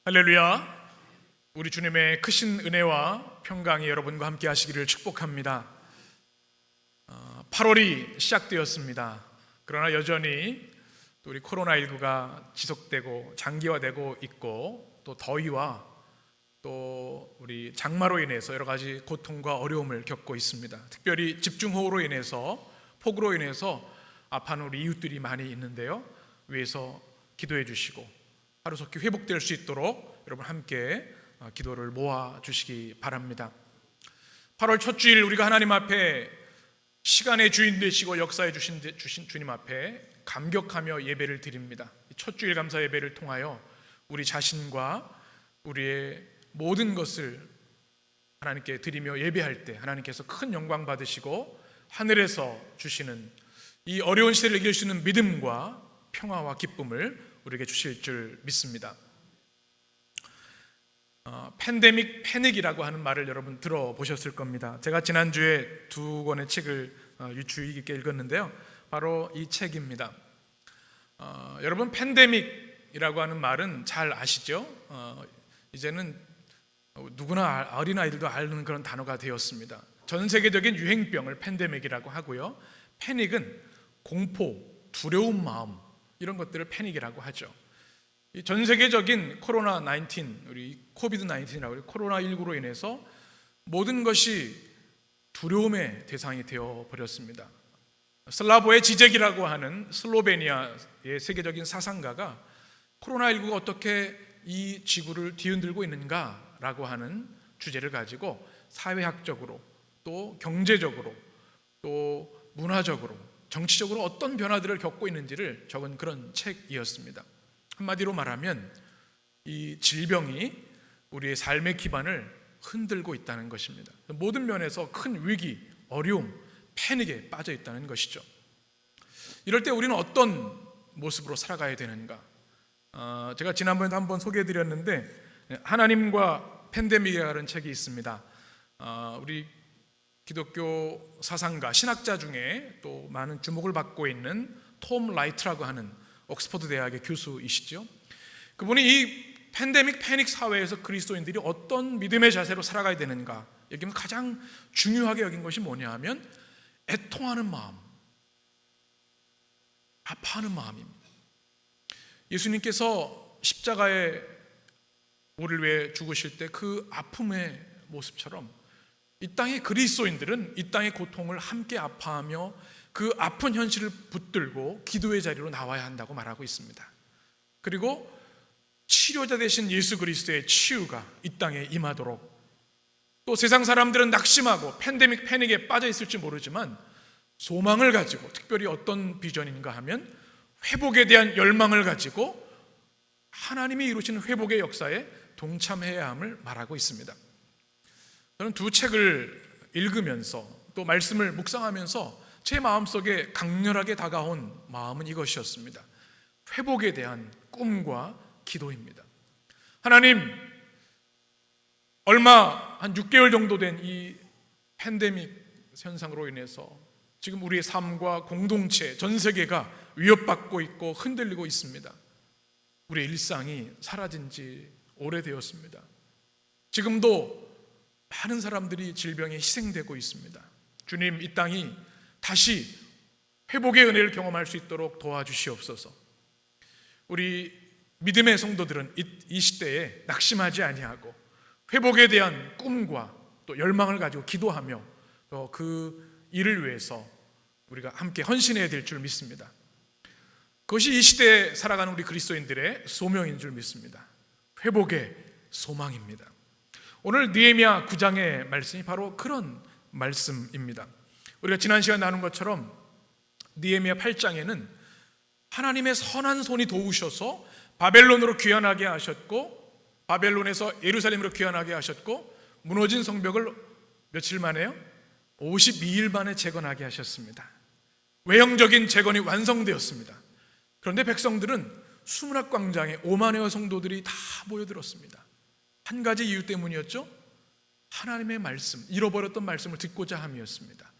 할렐루야. 우리 주님의 크신 은혜와 평강이 여러분과 함께 하시기를 축복합니다. 8월이 시작되었습니다. 그러나 여전히 또 우리 코로나19가 지속되고 장기화되고 있고, 또 더위와 또 우리 장마로 인해서 여러 가지 고통과 어려움을 겪고 있습니다. 특별히 집중호우로 인해서, 폭우로 인해서 아파하는 우리 이웃들이 많이 있는데요, 위에서 기도해 주시고 하루속히 회복될 수 있도록 여러분 함께 기도를 모아 주시기 바랍니다. 8월 첫 주일 우리가 하나님 앞에 시간의 주인 되시고 역사해 주신 주님 앞에 감격하며 예배를 드립니다. 첫 주일 감사 예배를 통하여 우리 자신과 우리의 모든 것을 하나님께 드리며 예배할 때 하나님께서 큰 영광 받으시고 하늘에서 주시는 이 어려운 시대를 이길 수 있는 믿음과 평화와 기쁨을 우리에게 주실 줄 믿습니다. 팬데믹 패닉이라고 하는 말을 여러분 들어보셨을 겁니다. 제가 지난주에 두 권의 책을 유추익 있게 읽었는데요, 바로 이 책입니다. 여러분, 팬데믹이라고 하는 말은 잘 아시죠? 이제는 누구나 어린아이들도 아는 그런 단어가 되었습니다. 전 세계적인 유행병을 팬데믹이라고 하고요, 패닉은 공포, 두려운 마음, 이런 것들을 패닉이라고 하죠. 전 세계적인 코로나19, 우리 코비드19이라고 코로나19로 인해서 모든 것이 두려움의 대상이 되어 버렸습니다. 슬라보의 지젝이라고 하는 슬로베니아의 세계적인 사상가가 코로나19가 어떻게 이 지구를 뒤흔들고 있는가라고 하는 주제를 가지고 사회학적으로, 또 경제적으로, 또 문화적으로, 정치적으로 어떤 변화들을 겪고 있는지를 적은 그런 책이었습니다. 한마디로 말하면 이 질병이 우리의 삶의 기반을 흔들고 있다는 것입니다. 모든 면에서 큰 위기, 어려움, 패닉에 빠져 있다는 것이죠. 이럴 때 우리는 어떤 모습으로 살아가야 되는가? 제가 지난번에도 한번 소개해드렸는데, 하나님과 팬데믹이라는 책이 있습니다. 우리 기독교 사상가, 신학자 중에 또 많은 주목을 받고 있는 톰 라이트라고 하는 옥스퍼드 대학의 교수이시죠. 그분이 이 팬데믹 패닉 사회에서 그리스도인들이 어떤 믿음의 자세로 살아가야 되는가, 여기는 가장 중요하게 여긴 것이 뭐냐 하면 애통하는 마음, 아파하는 마음입니다. 예수님께서 십자가에 우리를 위해 죽으실 때 그 아픔의 모습처럼 이 땅의 그리스도인들은 이 땅의 고통을 함께 아파하며 그 아픈 현실을 붙들고 기도의 자리로 나와야 한다고 말하고 있습니다. 그리고 치료자 되신 예수 그리스도의 치유가 이 땅에 임하도록, 또 세상 사람들은 낙심하고 팬데믹 패닉에 빠져 있을지 모르지만 소망을 가지고, 특별히 어떤 비전인가 하면 회복에 대한 열망을 가지고 하나님이 이루시는 회복의 역사에 동참해야 함을 말하고 있습니다. 저는 두 책을 읽으면서 또 말씀을 묵상하면서 제 마음속에 강렬하게 다가온 마음은 이것이었습니다. 회복에 대한 꿈과 기도입니다. 하나님, 얼마 한 6개월 정도 된 이 팬데믹 현상으로 인해서 지금 우리의 삶과 공동체, 전 세계가 위협받고 있고 흔들리고 있습니다. 우리의 일상이 사라진 지 오래되었습니다. 지금도 많은 사람들이 질병에 희생되고 있습니다. 주님, 이 땅이 다시 회복의 은혜를 경험할 수 있도록 도와주시옵소서. 우리 믿음의 성도들은 이 시대에 낙심하지 아니하고 회복에 대한 꿈과 또 열망을 가지고 기도하며 또 그 일을 위해서 우리가 함께 헌신해야 될 줄 믿습니다. 그것이 이 시대에 살아가는 우리 그리스도인들의 소명인 줄 믿습니다. 회복의 소망입니다. 오늘 느헤미야 9장의 말씀이 바로 그런 말씀입니다. 우리가 지난 시간 나눈 것처럼 느헤미야 8장에는 하나님의 선한 손이 도우셔서 바벨론으로 귀환하게 하셨고, 바벨론에서 예루살렘으로 귀환하게 하셨고, 무너진 성벽을 며칠 만에요? 52일 만에 재건하게 하셨습니다. 외형적인 재건이 완성되었습니다. 그런데 백성들은 수문학 광장에 5만여 성도들이 다 모여들었습니다. 한 가지 이유 때문이었죠. 하나님의 말씀, 잃어버렸던 말씀을 듣고자 함이었습니다.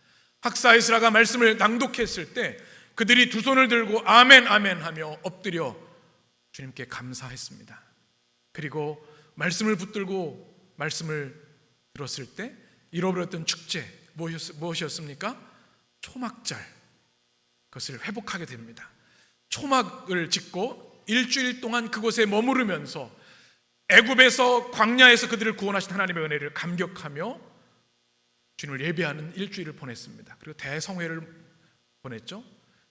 학사 에스라가 말씀을 낭독했을 때 그들이 두 손을 들고 아멘 아멘 하며 엎드려 주님께 감사했습니다. 그리고 말씀을 붙들고 말씀을 들었을 때 잃어버렸던 축제 무엇이었습니까? 초막절, 그것을 회복하게 됩니다. 초막을 짓고 일주일 동안 그곳에 머무르면서 애굽에서 광야에서 그들을 구원하신 하나님의 은혜를 감격하며 주님을 예배하는 일주일을 보냈습니다. 그리고 대성회를 보냈죠.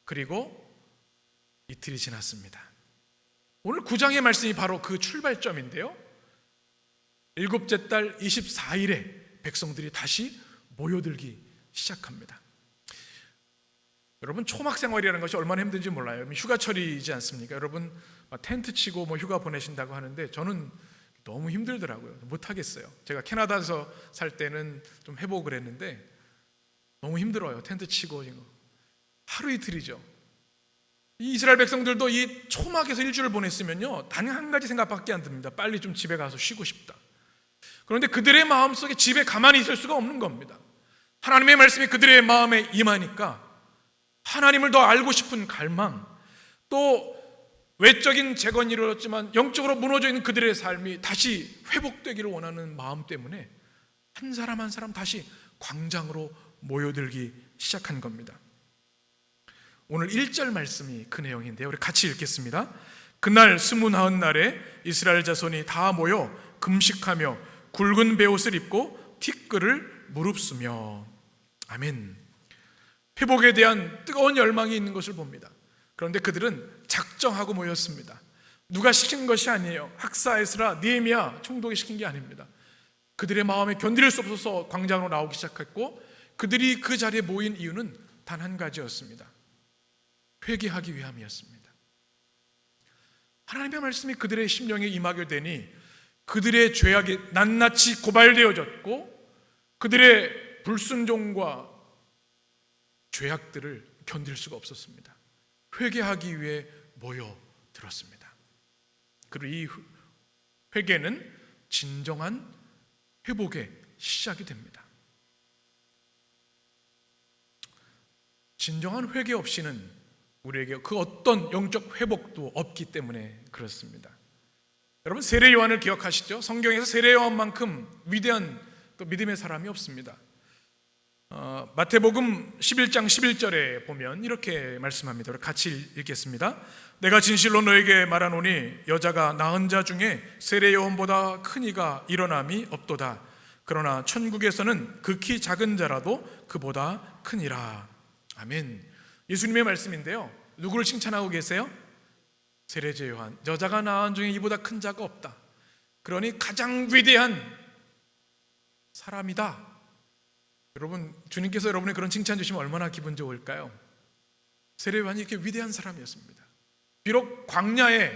그리고 이틀이 지났습니다. 오늘 9장의 말씀이 바로 그 출발점인데요. 일곱째 달 24일에 백성들이 다시 모여들기 시작합니다. 여러분, 초막 생활이라는 것이 얼마나 힘든지 몰라요. 휴가철이지 않습니까? 여러분 텐트 치고 휴가 보내신다고 하는데 저는 너무 힘들더라고요. 못하겠어요. 제가 캐나다에서 살 때는 좀 해보고 그랬는데 너무 힘들어요. 텐트 치고 하루 이틀이죠. 이 이스라엘 백성들도 이 초막에서 일주일을 보냈으면요, 단 한 가지 생각밖에 안 듭니다. 빨리 좀 집에 가서 쉬고 싶다. 그런데 그들의 마음속에 집에 가만히 있을 수가 없는 겁니다. 하나님의 말씀이 그들의 마음에 임하니까 하나님을 더 알고 싶은 갈망, 또 외적인 재건이 이루어졌지만 영적으로 무너져 있는 그들의 삶이 다시 회복되기를 원하는 마음 때문에 한 사람 한 사람 다시 광장으로 모여들기 시작한 겁니다. 오늘 1절 말씀이 그 내용인데요, 우리 같이 읽겠습니다. 그날 29날에 이스라엘 자손이 다 모여 금식하며 굵은 베옷을 입고 티끌을 무릅쓰며. 아멘. 회복에 대한 뜨거운 열망이 있는 것을 봅니다. 그런데 그들은 작정하고 모였습니다. 누가 시킨 것이 아니에요. 학사, 에스라, 느헤미야 총독이 시킨 게 아닙니다. 그들의 마음에 견딜 수 없어서 광장으로 나오기 시작했고, 그들이 그 자리에 모인 이유는 단 한 가지였습니다. 회개하기 위함이었습니다. 하나님의 말씀이 그들의 심령에 임하게 되니 그들의 죄악이 낱낱이 고발되어졌고, 그들의 불순종과 죄악들을 견딜 수가 없었습니다. 회개하기 위해 모여들었습니다. 그리고 이 회개는 진정한 회복의 시작이 됩니다. 진정한 회개 없이는 우리에게 그 어떤 영적 회복도 없기 때문에 그렇습니다. 여러분, 세례 요한을 기억하시죠? 성경에서 세례 요한만큼 위대한 또 믿음의 사람이 없습니다. 마태복음 11장 11절에 보면 이렇게 말씀합니다. 우리 같이 읽겠습니다. 내가 진실로 너에게 말하노니 여자가 낳은 자 중에 세례 요한보다 큰 이가 일어남이 없도다. 그러나 천국에서는 극히 작은 자라도 그보다 크니라. 아멘. 예수님의 말씀인데요, 누구를 칭찬하고 계세요? 세례자 요한. 여자가 낳은 중에 이보다 큰 자가 없다. 그러니 가장 위대한 사람이다. 여러분, 주님께서 여러분의 그런 칭찬 주시면 얼마나 기분 좋을까요? 세례 요한이 이렇게 위대한 사람이었습니다. 비록 광야에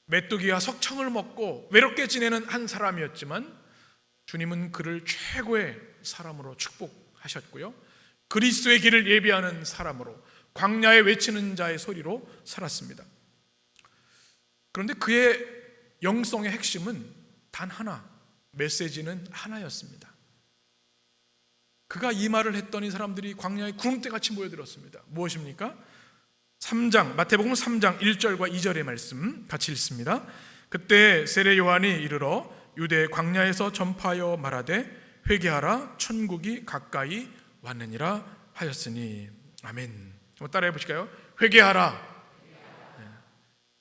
메뚜기와 석청을 먹고 외롭게 지내는 한 사람이었지만 주님은 그를 최고의 사람으로 축복하셨고요, 그리스도의 길을 예비하는 사람으로 광야에 외치는 자의 소리로 살았습니다. 그런데 그의 영성의 핵심은 단 하나, 메시지는 하나였습니다. 그가 이 말을 했더니 사람들이 광야에 구름대같이 모여들었습니다. 무엇입니까? 3장, 마태복음 3장 1절과 2절의 말씀 같이 읽습니다. 그때 세례 요한이 이르러 유대 광야에서 전파하여 말하되 회개하라, 천국이 가까이 왔느니라 하였으니. 아멘. 한번 따라해 보실까요? 회개하라.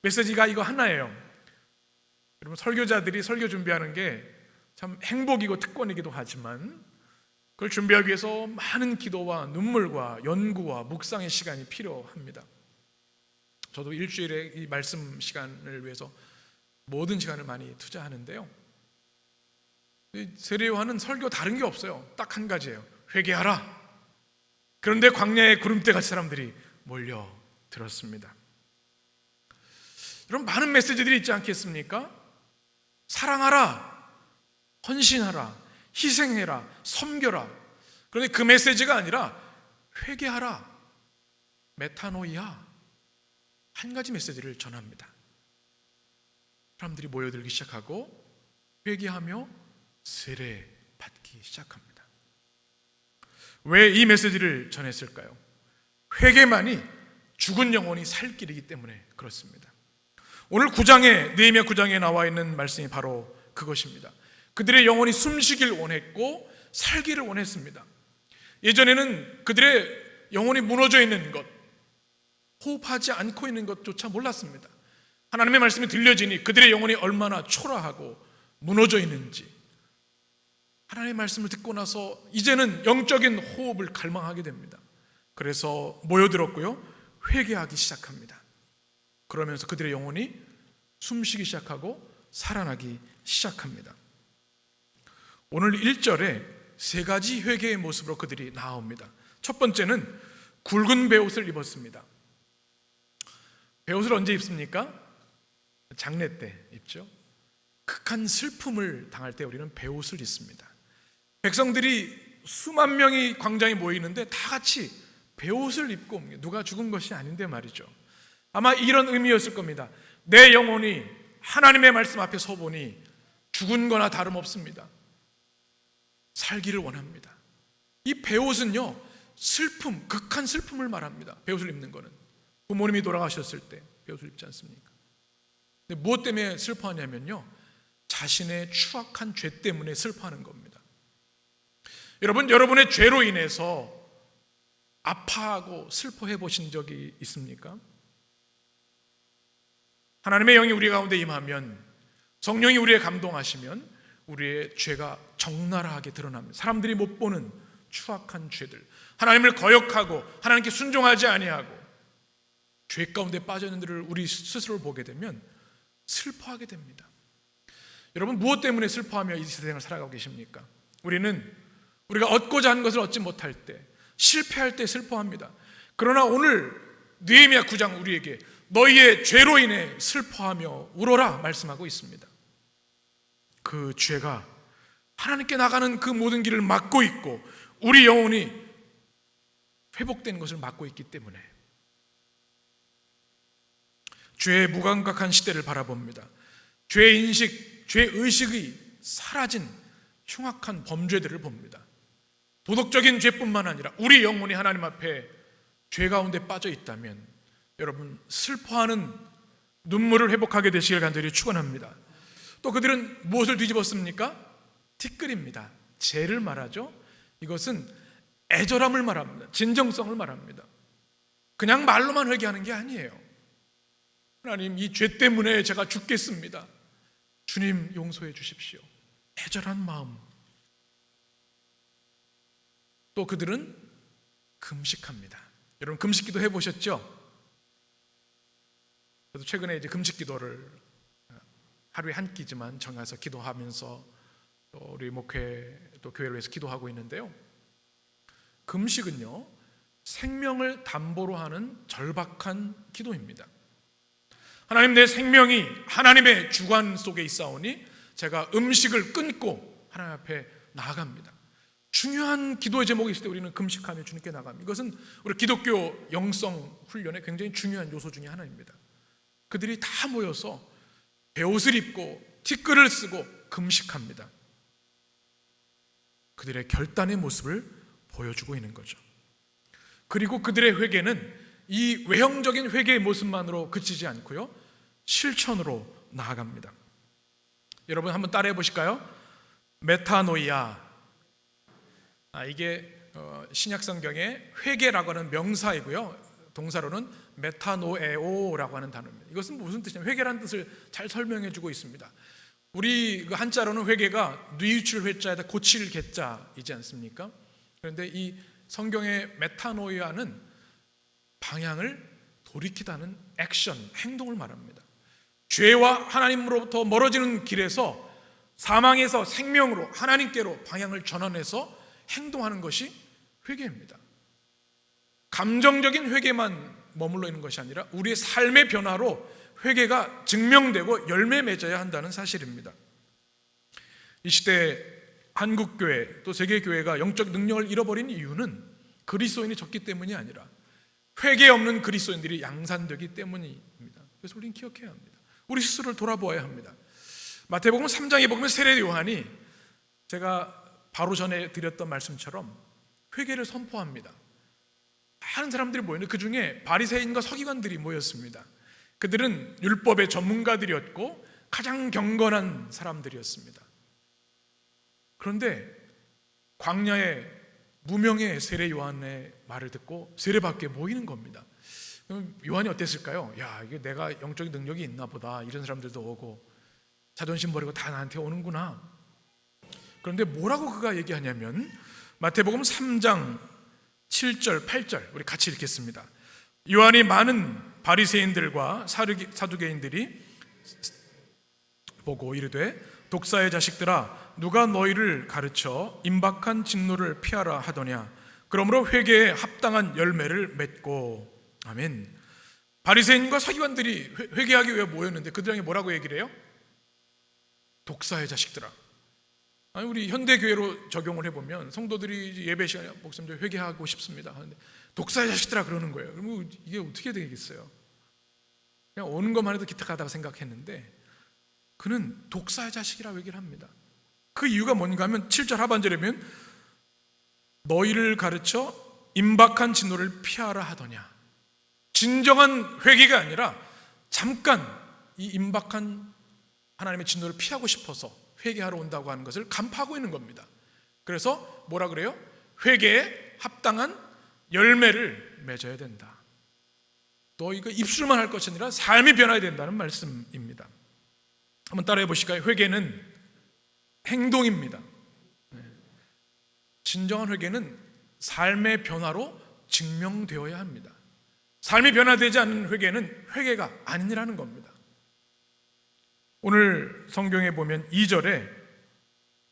메시지가 이거 하나예요. 여러분, 설교자들이 설교 준비하는 게 참 행복이고 특권이기도 하지만 그걸 준비하기 위해서 많은 기도와 눈물과 연구와 묵상의 시간이 필요합니다. 저도 일주일에 이 말씀 시간을 위해서 모든 시간을 많이 투자하는데요, 세례 요한은 설교 다른 게 없어요. 딱 한 가지예요. 회개하라. 그런데 광야에 구름대같이 사람들이 몰려들었습니다. 여러분, 많은 메시지들이 있지 않겠습니까? 사랑하라, 헌신하라, 희생해라, 섬겨라. 그런데 그 메시지가 아니라 회개하라, 메타노이아, 한 가지 메시지를 전합니다. 사람들이 모여들기 시작하고 회개하며 세례 받기 시작합니다. 왜 이 메시지를 전했을까요? 회개만이 죽은 영혼이 살 길이기 때문에 그렇습니다. 오늘 9장에 느헤미야 9장에 나와 있는 말씀이 바로 그것입니다. 그들의 영혼이 숨쉬길 원했고 살기를 원했습니다. 예전에는 그들의 영혼이 무너져 있는 것, 호흡하지 않고 있는 것조차 몰랐습니다. 하나님의 말씀이 들려지니 그들의 영혼이 얼마나 초라하고 무너져 있는지, 하나님의 말씀을 듣고 나서 이제는 영적인 호흡을 갈망하게 됩니다. 그래서 모여들었고요, 회개하기 시작합니다. 그러면서 그들의 영혼이 숨쉬기 시작하고 살아나기 시작합니다. 오늘 1절에 세 가지 회개의 모습으로 그들이 나옵니다. 첫 번째는 굵은 베옷을 입었습니다. 베옷을 언제 입습니까? 장례 때 입죠. 극한 슬픔을 당할 때 우리는 베옷을 입습니다. 백성들이 수만 명이 광장에 모이는데 다 같이 베옷을 입고 옵니다. 누가 죽은 것이 아닌데 말이죠. 아마 이런 의미였을 겁니다. 내 영혼이 하나님의 말씀 앞에 서보니 죽은 거나 다름없습니다. 살기를 원합니다. 이 베옷은요, 슬픔, 극한 슬픔을 말합니다. 베옷을 입는 거는 부모님이 돌아가셨을 때 베옷을 입지 않습니까? 근데 무엇 때문에 슬퍼하냐면요, 자신의 추악한 죄 때문에 슬퍼하는 겁니다. 여러분의 죄로 인해서 아파하고 슬퍼해 보신 적이 있습니까? 하나님의 영이 우리 가운데 임하면, 성령이 우리에 감동하시면 우리의 죄가 적나라하게 드러납니다. 사람들이 못 보는 추악한 죄들, 하나님을 거역하고 하나님께 순종하지 아니하고 죄 가운데 빠져 있는 들을 우리 스스로를 보게 되면 슬퍼하게 됩니다. 여러분, 무엇 때문에 슬퍼하며 이 세상을 살아가고 계십니까? 우리가 얻고자 하는 것을 얻지 못할 때, 실패할 때 슬퍼합니다. 그러나 오늘 느헤미야 9장 우리에게 너희의 죄로 인해 슬퍼하며 울어라 말씀하고 있습니다. 그 죄가 하나님께 나가는 그 모든 길을 막고 있고 우리 영혼이 회복되는 것을 막고 있기 때문에 죄의 무감각한 시대를 바라봅니다. 죄인식, 죄의식이 사라진 흉악한 범죄들을 봅니다. 도덕적인 죄뿐만 아니라 우리 영혼이 하나님 앞에 죄 가운데 빠져 있다면 여러분, 슬퍼하는 눈물을 회복하게 되시길 간절히 축원합니다. 또 그들은 무엇을 뒤집었습니까? 티끌입니다. 죄를 말하죠. 이것은 애절함을 말합니다. 진정성을 말합니다. 그냥 말로만 회개하는 게 아니에요. 하나님, 이 죄 때문에 제가 죽겠습니다. 주님 용서해 주십시오. 애절한 마음. 또 그들은 금식합니다. 여러분, 금식기도 해보셨죠? 저도 최근에 이제 금식기도를 하루에 한 끼지만 정해서 기도하면서 또 우리 목회 또 교회를 위해서 기도하고 있는데요. 금식은요, 생명을 담보로 하는 절박한 기도입니다. 하나님, 내 생명이 하나님의 주관 속에 있사오니 제가 음식을 끊고 하나님 앞에 나아갑니다. 중요한 기도의 제목이 있을 때 우리는 금식하며 주님께 나갑니다. 이것은 우리 기독교 영성 훈련의 굉장히 중요한 요소 중에 하나입니다. 그들이 다 모여서 베옷을 입고 티끌을 쓰고 금식합니다. 그들의 결단의 모습을 보여주고 있는 거죠. 그리고 그들의 회개는 이 외형적인 회개의 모습만으로 그치지 않고요, 실천으로 나아갑니다. 여러분 한번 따라해 보실까요? 메타노이아. 이게 신약 성경의 회개라고 하는 명사이고요, 동사로는 메타노에오라고 하는 단어입니다. 이것은 무슨 뜻이냐면 회개라는 뜻을 잘 설명해 주고 있습니다. 우리 그 한자로는 회개가 뉘우칠 회자에다 고칠 개자이지 않습니까? 그런데 이 성경의 메타노이아는 방향을 돌이키다는 액션, 행동을 말합니다. 죄와 하나님으로부터 멀어지는 길에서 사망에서 생명으로 하나님께로 방향을 전환해서 행동하는 것이 회개입니다. 감정적인 회개만 머물러 있는 것이 아니라 우리의 삶의 변화로 회개가 증명되고 열매 맺어야 한다는 사실입니다. 이 시대 한국교회 또 세계교회가 영적 능력을 잃어버린 이유는 그리스도인이 적기 때문이 아니라 회개 없는 그리스도인들이 양산되기 때문입니다. 그래서 우리는 기억해야 합니다. 우리 스스로를 돌아보아야 합니다. 마태복음 3장에 보면 세례 요한이 제가 바로 전에 드렸던 말씀처럼 회개를 선포합니다. 많은 사람들이 모였는데 그 중에 바리새인과 서기관들이 모였습니다. 그들은 율법의 전문가들이었고 가장 경건한 사람들이었습니다. 그런데 광야에 무명의 세례 요한의 말을 듣고 세례받게 모이는 겁니다. 그럼 요한이 어땠을까요? 야, 이게 내가 영적인 능력이 있나 보다. 이런 사람들도 오고 자존심 버리고 다 나한테 오는구나. 그런데 뭐라고 그가 얘기하냐면 마태복음 3장 7절 8절 우리 같이 읽겠습니다. 요한이 많은 바리새인들과 사두개인들이 보고 이르되 독사의 자식들아 누가 너희를 가르쳐 임박한 진노를 피하라 하더냐. 그러므로 회개에 합당한 열매를 맺고. 아멘. 바리새인과 서기관들이 회개하기 위해 모였는데 그들에게 뭐라고 얘기를 해요? 독사의 자식들아. 아니, 우리 현대교회로 적용을 해보면 성도들이 예배 시간에 목사님 회개하고 싶습니다 하는데 독사의 자식들아 그러는 거예요. 그러면 이게 어떻게 되겠어요? 그냥 오는 것만 해도 기특하다고 생각했는데 그는 독사의 자식이라고 얘기를 합니다. 그 이유가 뭔가 하면 7절 하반절에 보면 너희를 가르쳐 임박한 진노를 피하라 하더냐. 진정한 회개가 아니라 잠깐 이 임박한 하나님의 진노를 피하고 싶어서 회개하러 온다고 하는 것을 간파하고 있는 겁니다. 그래서 뭐라 그래요? 회개에 합당한 열매를 맺어야 된다. 너희가 입술만 할 것이 아니라 삶이 변화해야 된다는 말씀입니다. 한번 따라해 보실까요? 회개는 행동입니다. 진정한 회개는 삶의 변화로 증명되어야 합니다. 삶이 변화되지 않는 회개는 회개가 아니라는 겁니다. 오늘 성경에 보면 2절에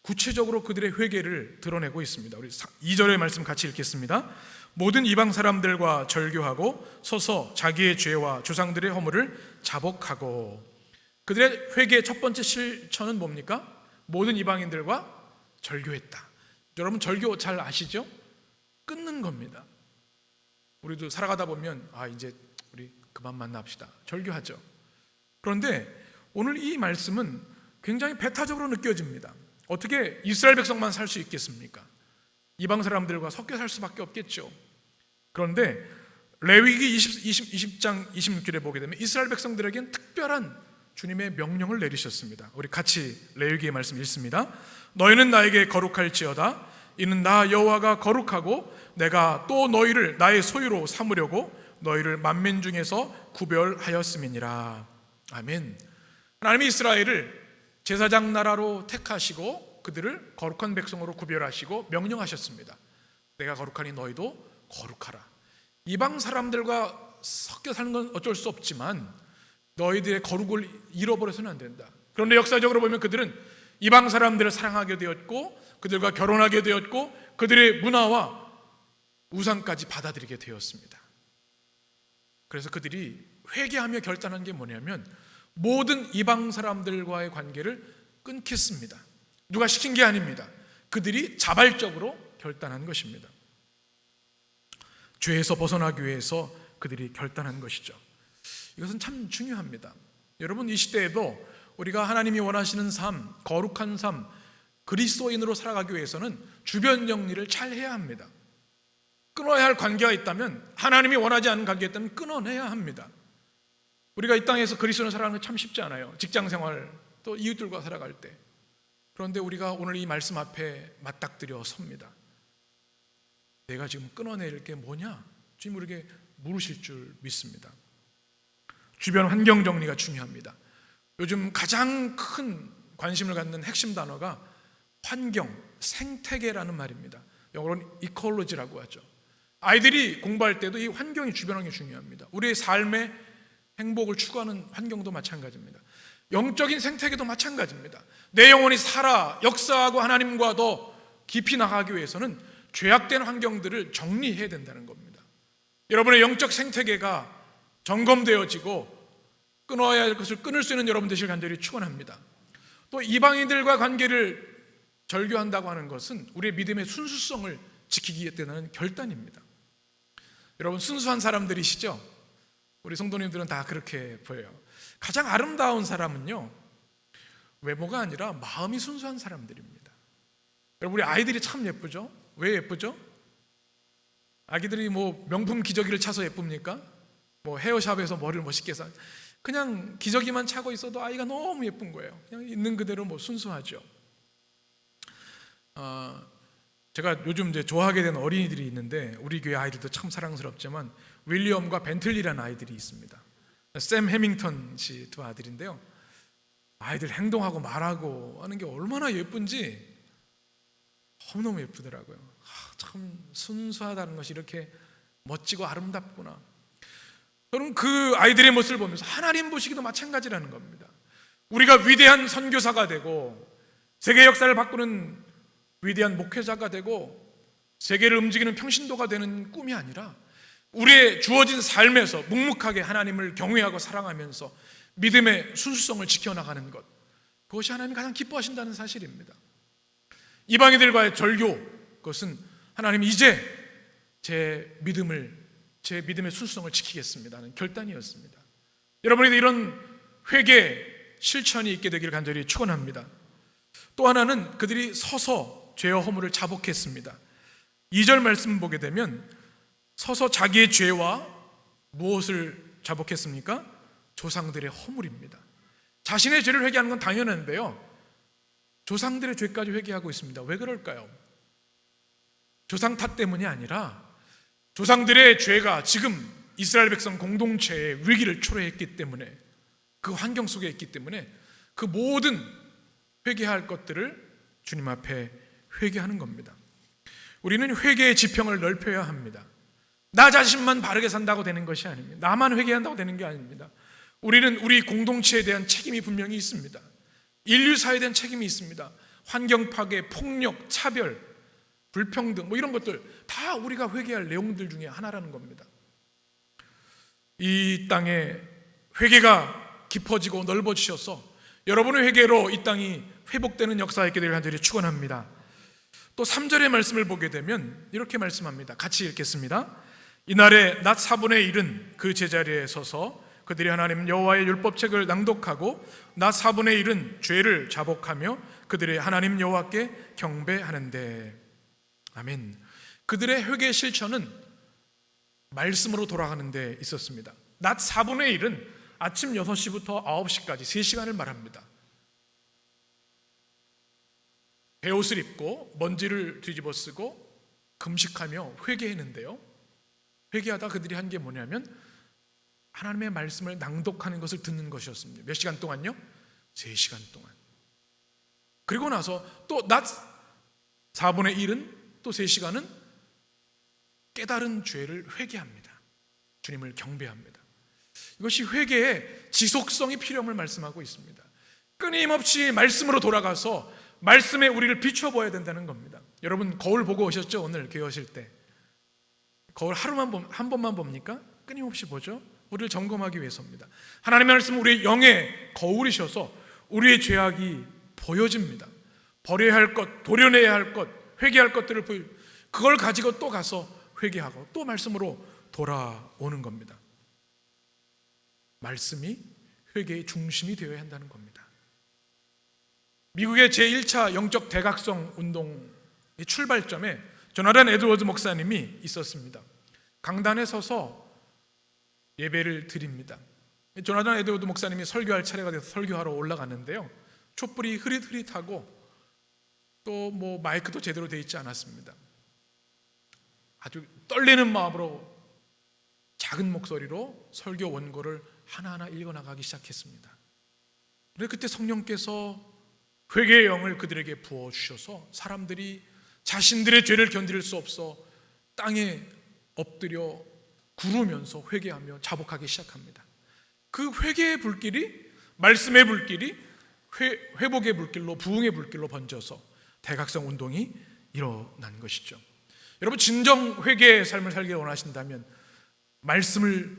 구체적으로 그들의 회개를 드러내고 있습니다. 우리 2절의 말씀 같이 읽겠습니다. 모든 이방 사람들과 절교하고 서서 자기의 죄와 조상들의 허물을 자복하고. 그들의 회개의 첫 번째 실천은 뭡니까? 모든 이방인들과 절교했다. 여러분 절교 잘 아시죠? 끊는 겁니다. 우리도 살아가다 보면 이제 우리 그만 만납시다. 절교하죠. 그런데 오늘 이 말씀은 굉장히 배타적으로 느껴집니다. 어떻게 이스라엘 백성만 살 수 있겠습니까? 이방 사람들과 섞여 살 수밖에 없겠죠. 그런데 레위기 20장 26절에 보게 되면 이스라엘 백성들에겐 특별한 주님의 명령을 내리셨습니다. 우리 같이 레위기의 말씀 읽습니다. 너희는 나에게 거룩할지어다. 이는 나 여호와가 거룩하고 내가 또 너희를 나의 소유로 삼으려고 너희를 만민 중에서 구별하였음이니라. 아멘. 하나님이 이스라엘을 제사장 나라로 택하시고 그들을 거룩한 백성으로 구별하시고 명령하셨습니다. 내가 거룩하니 너희도 거룩하라. 이방 사람들과 섞여 사는 건 어쩔 수 없지만 너희들의 거룩을 잃어버려서는 안 된다. 그런데 역사적으로 보면 그들은 이방 사람들을 사랑하게 되었고 그들과 결혼하게 되었고 그들의 문화와 우상까지 받아들이게 되었습니다. 그래서 그들이 회개하며 결단한 게 뭐냐면 모든 이방 사람들과의 관계를 끊겠습니다. 누가 시킨 게 아닙니다. 그들이 자발적으로 결단한 것입니다. 죄에서 벗어나기 위해서 그들이 결단한 것이죠. 이것은 참 중요합니다. 여러분 이 시대에도 우리가 하나님이 원하시는 삶, 거룩한 삶, 그리스도인으로 살아가기 위해서는 주변 정리를 잘 해야 합니다. 끊어야 할 관계가 있다면 하나님이 원하지 않는 관계가 있다면 끊어내야 합니다. 우리가 이 땅에서 그리스도인으로 살아가는 게 참 쉽지 않아요. 직장생활 또 이웃들과 살아갈 때. 그런데 우리가 오늘 이 말씀 앞에 맞닥뜨려 섭니다. 내가 지금 끊어낼 게 뭐냐? 주님 우리에게 물으실 줄 믿습니다. 주변 환경 정리가 중요합니다. 요즘 가장 큰 관심을 갖는 핵심 단어가 환경, 생태계라는 말입니다. 영어로는 이콜로지라고 하죠. 아이들이 공부할 때도 이 환경이 주변 환경이 중요합니다. 우리의 삶의 행복을 추구하는 환경도 마찬가지입니다. 영적인 생태계도 마찬가지입니다. 내 영혼이 살아 역사하고 하나님과 더 깊이 나가기 위해서는 죄악된 환경들을 정리해야 된다는 겁니다. 여러분의 영적 생태계가 점검되어지고 끊어야 할 것을 끊을 수 있는 여러분 되실 간절히 축원합니다. 또 이방인들과 관계를 절교한다고 하는 것은 우리의 믿음의 순수성을 지키기 위해 되는 결단입니다. 여러분 순수한 사람들이시죠? 우리 성도님들은 다 그렇게 보여요. 가장 아름다운 사람은요 외모가 아니라 마음이 순수한 사람들입니다. 여러분 우리 아이들이 참 예쁘죠? 왜 예쁘죠? 아기들이 뭐 명품 기저귀를 차서 예쁩니까? 뭐 헤어샵에서 머리를 멋있게 해서 그냥 기저귀만 차고 있어도 아이가 너무 예쁜 거예요. 그냥 있는 그대로 순수하죠. 제가 요즘 이제 좋아하게 된 어린이들이 있는데, 우리 교회 아이들도 참 사랑스럽지만 윌리엄과 벤틀리라는 아이들이 있습니다. 샘 해밍턴 씨 두 아들인데요. 아이들 행동하고 말하고 하는 게 얼마나 예쁜지 너무너무 예쁘더라고요. 참 순수하다는 것이 이렇게 멋지고 아름답구나. 여러분, 그 아이들의 모습을 보면서 하나님 보시기도 마찬가지라는 겁니다. 우리가 위대한 선교사가 되고 세계 역사를 바꾸는 위대한 목회자가 되고 세계를 움직이는 평신도가 되는 꿈이 아니라, 우리의 주어진 삶에서 묵묵하게 하나님을 경외하고 사랑하면서 믿음의 순수성을 지켜나가는 것, 그것이 하나님이 가장 기뻐하신다는 사실입니다. 이방인들과의 절교, 그것은 하나님이 이제 제 믿음의 순수성을 지키겠습니다는 결단이었습니다. 여러분에게 이런 회개 실천이 있게 되기를 간절히 축원합니다. 또 하나는 그들이 서서 죄와 허물을 자복했습니다. 2절 말씀 보게 되면 서서 자기의 죄와 무엇을 자복했습니까? 조상들의 허물입니다. 자신의 죄를 회개하는 건 당연한데요, 조상들의 죄까지 회개하고 있습니다. 왜 그럴까요? 조상 탓 때문이 아니라 조상들의 죄가 지금 이스라엘 백성 공동체의 위기를 초래했기 때문에, 그 환경 속에 있기 때문에 그 모든 회개할 것들을 주님 앞에 회개하는 겁니다. 우리는 회개의 지평을 넓혀야 합니다. 나 자신만 바르게 산다고 되는 것이 아닙니다. 나만 회개한다고 되는 게 아닙니다. 우리는 우리 공동체에 대한 책임이 분명히 있습니다. 인류사에 대한 책임이 있습니다. 환경 파괴, 폭력, 차별, 불평등 이런 것들 다 우리가 회개할 내용들 중에 하나라는 겁니다. 이 땅에 회개가 깊어지고 넓어지셔서 여러분의 회개로 이 땅이 회복되는 역사가 있게 되길 간절히 축원합니다. 또 3절의 말씀을 보게 되면 이렇게 말씀합니다. 같이 읽겠습니다. 이날에 낮 4분의 1은 그 제자리에 서서 그들이 하나님 여호와의 율법책을 낭독하고 낮 4분의 1은 죄를 자복하며 그들이 하나님 여호와께 경배하는데. 아멘. 그들의 회개 실천은 말씀으로 돌아가는 데 있었습니다. 낮 4분의 1은 아침 6시부터 9시까지 3시간을 말합니다. 베옷을 입고 먼지를 뒤집어 쓰고 금식하며 회개했는데요, 회개하다 그들이 한 게 뭐냐면 하나님의 말씀을 낭독하는 것을 듣는 것이었습니다. 몇 시간 동안요? 3시간 동안. 그리고 나서 또 낮 4분의 1은 또 3시간은 깨달은 죄를 회개합니다. 주님을 경배합니다. 이것이 회개의 지속성이 필요함을 말씀하고 있습니다. 끊임없이 말씀으로 돌아가서 말씀에 우리를 비춰보아야 된다는 겁니다. 여러분 거울 보고 오셨죠? 오늘 교회 오실 때 거울 한 번만 봅니까? 끊임없이 보죠. 우리를 점검하기 위해서입니다. 하나님의 말씀은 우리의 영의 거울이셔서 우리의 죄악이 보여집니다. 버려야 할 것, 도려내야 할 것, 회개할 것들을 그걸 가지고 또 가서 회개하고 또 말씀으로 돌아오는 겁니다. 말씀이 회개의 중심이 되어야 한다는 겁니다. 미국의 제1차 영적 대각성 운동의 출발점에 조나단 에드워드 목사님이 있었습니다. 강단에 서서 예배를 드립니다. 조나단 에드워드 목사님이 설교할 차례가 돼서 설교하러 올라갔는데요, 촛불이 흐릿흐릿하고 또 마이크도 제대로 되어 있지 않았습니다. 아주 떨리는 마음으로 작은 목소리로 설교 원고를 하나하나 읽어나가기 시작했습니다. 그런데 그때 성령께서 회개의 영을 그들에게 부어주셔서 사람들이 자신들의 죄를 견딜 수 없어 땅에 엎드려 구르면서 회개하며 자복하기 시작합니다. 그 회개의 불길이, 말씀의 불길이 회복의 불길로, 부흥의 불길로 번져서 대각성 운동이 일어난 것이죠. 여러분, 진정 회개의 삶을 살기 원하신다면 말씀을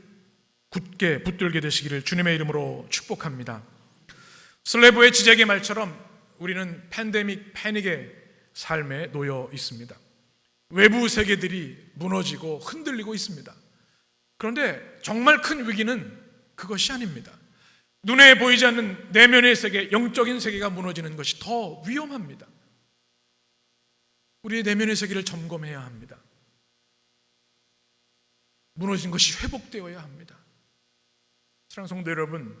굳게 붙들게 되시기를 주님의 이름으로 축복합니다. 슬레브의 지적의 말처럼 우리는 팬데믹, 패닉의 삶에 놓여 있습니다. 외부 세계들이 무너지고 흔들리고 있습니다. 그런데 정말 큰 위기는 그것이 아닙니다. 눈에 보이지 않는 내면의 세계, 영적인 세계가 무너지는 것이 더 위험합니다. 우리의 내면의 세계를 점검해야 합니다. 무너진 것이 회복되어야 합니다. 사랑하는 성도 여러분,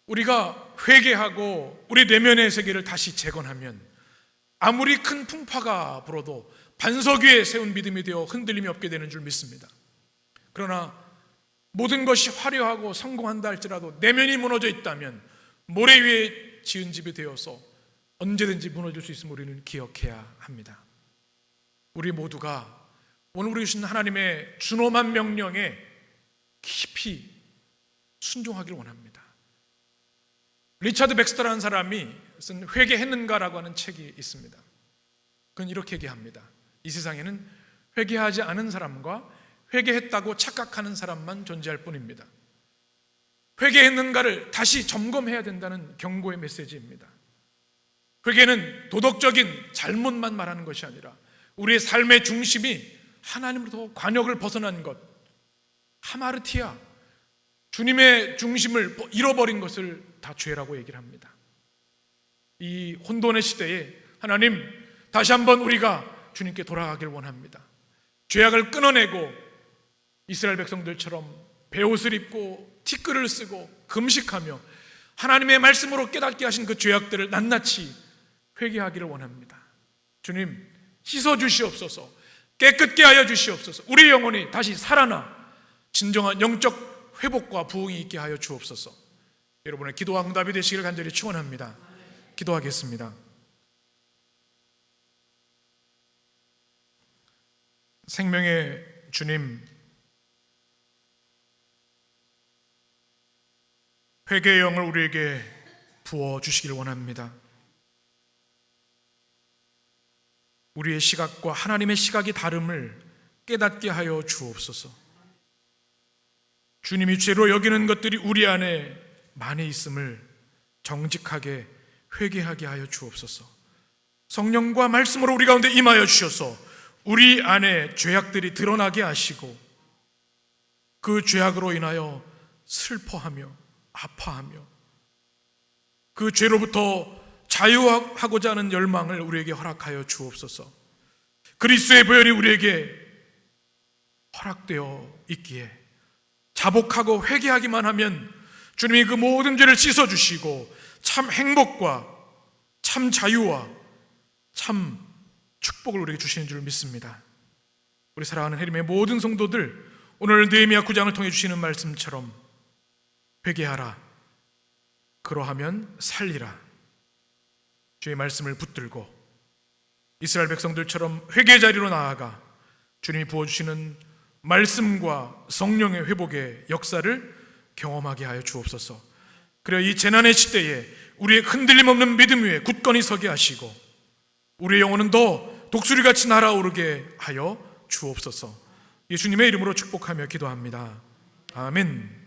우리가 회개하고 우리 내면의 세계를 다시 재건하면 아무리 큰 풍파가 불어도 반석 위에 세운 믿음이 되어 흔들림이 없게 되는 줄 믿습니다. 그러나 모든 것이 화려하고 성공한다 할지라도 내면이 무너져 있다면 모래 위에 지은 집이 되어서 언제든지 무너질 수 있음을 우리는 기억해야 합니다. 우리 모두가 오늘 우리 주신 하나님의 준엄한 명령에 깊이 순종하기를 원합니다. 리차드 백스터라는 사람이 쓴 회개했는가라고 하는 책이 있습니다. 그건 이렇게 얘기합니다. 이 세상에는 회개하지 않은 사람과 회개했다고 착각하는 사람만 존재할 뿐입니다. 회개했는가를 다시 점검해야 된다는 경고의 메시지입니다. 회개는 도덕적인 잘못만 말하는 것이 아니라 우리의 삶의 중심이 하나님으로부터 관역을 벗어난 것, 하마르티아, 주님의 중심을 잃어버린 것을 다 죄라고 얘기를 합니다. 이 혼돈의 시대에 하나님, 다시 한번 우리가 주님께 돌아가길 원합니다. 죄악을 끊어내고 이스라엘 백성들처럼 베옷을 입고 티끌을 쓰고 금식하며 하나님의 말씀으로 깨닫게 하신 그 죄악들을 낱낱이 회개하기를 원합니다. 주님, 씻어 주시옵소서. 깨끗게 하여 주시옵소서. 우리 영혼이 다시 살아나 진정한 영적 회복과 부흥이 있게 하여 주옵소서. 여러분의 기도와 응답이 되시기를 간절히 축원합니다. 기도하겠습니다. 생명의 주님, 회개의 영을 우리에게 부어 주시길 원합니다. 우리의 시각과 하나님의 시각이 다름을 깨닫게 하여 주옵소서. 주님이 죄로 여기는 것들이 우리 안에 많이 있음을 정직하게 회개하게 하여 주옵소서. 성령과 말씀으로 우리 가운데 임하여 주셔서 우리 안에 죄악들이 드러나게 하시고 그 죄악으로 인하여 슬퍼하며 아파하며 그 죄로부터 자유하고자 하는 열망을 우리에게 허락하여 주옵소서. 그리스도의 보혈이 우리에게 허락되어 있기에 자복하고 회개하기만 하면 주님이 그 모든 죄를 씻어주시고 참 행복과 참 자유와 참 축복을 우리에게 주시는 줄 믿습니다. 우리 사랑하는 해림의 모든 성도들, 오늘 느헤미야 9장을 통해 주시는 말씀처럼 회개하라, 그러하면 살리라, 주의 말씀을 붙들고 이스라엘 백성들처럼 회개 자리로 나아가 주님이 부어주시는 말씀과 성령의 회복의 역사를 경험하게 하여 주옵소서. 그래야 이 재난의 시대에 우리의 흔들림 없는 믿음 위에 굳건히 서게 하시고 우리의 영혼은 더 독수리같이 날아오르게 하여 주옵소서. 예수님의 이름으로 축복하며 기도합니다. 아멘.